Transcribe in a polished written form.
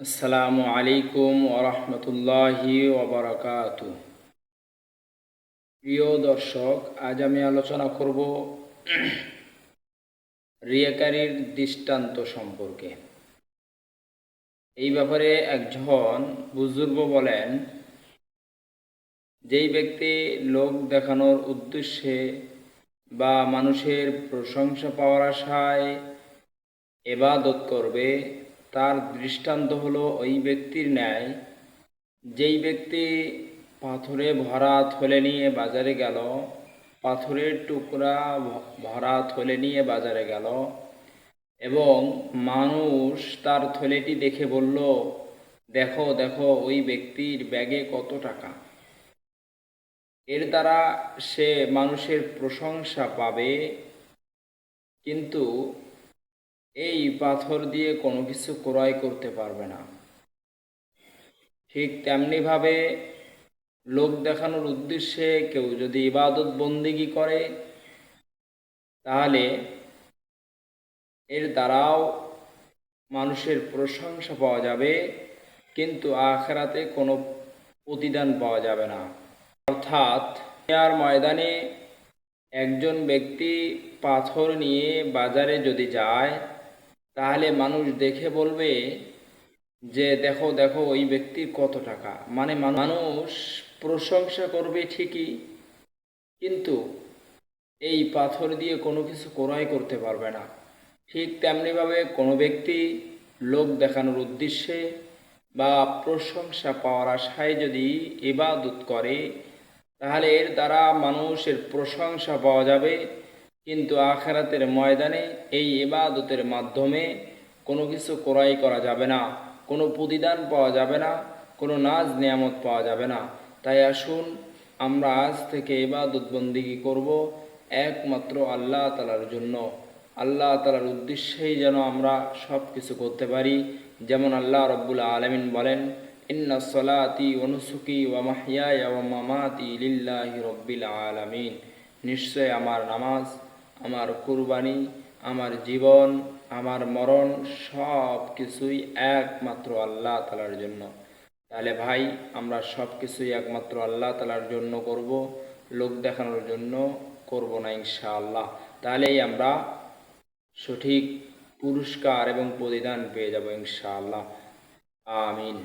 আসসালামু আলাইকুম ওরহমতুল্লাহি ওবরাকাতু। প্রিয় দর্শক, আজ আমি আলোচনা করব রিয়াকারীর দৃষ্টান্ত সম্পর্কে। এই ব্যাপারে একজন বুজুর্গ বলেন, যেই ব্যক্তি লোক দেখানোর উদ্দেশ্যে বা মানুষের প্রশংসা পাওয়ার আশায় ইবাদত করবে, তার দৃষ্টান্ত হলো ওই ব্যক্তির ন্যায় যেই ব্যক্তি পাথরে ভরা থলে নিয়ে বাজারে গেল, পাথরের টুকরা ভরা থলে নিয়ে বাজারে গেল এবং মানুষ তার থলেটি দেখে বলল, দেখো দেখো ওই ব্যক্তির ব্যাগে কত টাকা। এর দ্বারা সে মানুষের প্রশংসা পাবে, কিন্তু এই পাথর দিয়ে কোনো কিছু ক্রয় করতে পারবে না। ঠিক তেমনিভাবে লোক দেখানোর উদ্দেশ্যে কেউ যদি ইবাদত বন্দিগি করে, তাহলে এর দ্বারাও মানুষের প্রশংসা পাওয়া যাবে, কিন্তু আখিরাতে কোনো প্রতিদান পাওয়া যাবে না। অর্থাৎ দুনিয়ার ময়দানে একজন ব্যক্তি পাথর নিয়ে বাজারে যদি যায়, তাহলে মানুষ দেখে বলবে যে দেখো দেখো ওই ব্যক্তির কত টাকা। মানে মানুষ প্রশংসা করবে ঠিকই, কিন্তু এই পাথর দিয়ে কোনো কিছু ক্রয় করতে পারবে না। ঠিক তেমনিভাবে কোনো ব্যক্তি লোক দেখানোর উদ্দেশ্যে বা প্রশংসা পাওয়ার আশায় যদি ইবাদত করে, তাহলে এর দ্বারা মানুষের প্রশংসা পাওয়া যাবে, কিন্তু আখিরাতের ময়দানে এই ইবাদতের মাধ্যমে কোনো কিছু ক্রয় করা যাবে না, কোনো প্রতিদান পাওয়া যাবে না, কোনো নাজ নিয়ামত পাওয়া যাবে না। তাই আসুন আমরা আজ থেকে ইবাদত বন্দিগি করব একমাত্র আল্লাহ তাআলার জন্য। আল্লাহ তাআলার উদ্দেশ্যেই যেন আমরা সব কিছু করতে পারি। যেমন আল্লাহ রব্বুল আলামিন বলেন, ইন্না সলাতি ওয়া নুসুকি ওয়া মাহইয়ায়া ওয়া মামাতি লিল্লাহি রব্বিল আলামিন। নিশ্চয় আমার নামাজ, আমার কুরবানি, আমার জীবন, আমার মরণ সব কিছুই একমাত্র আল্লাহ তাআলার জন্য। তাহলে ভাই, আমরা সব কিছুই একমাত্র আল্লাহ তাআলার জন্য করব, লোক দেখানোর জন্য করব না ইনশাআল্লাহ। তাহলেই আমরা সঠিক পুরস্কার এবং প্রতিদান পেয়ে যাব ইনশাআল্লাহ। আমিন।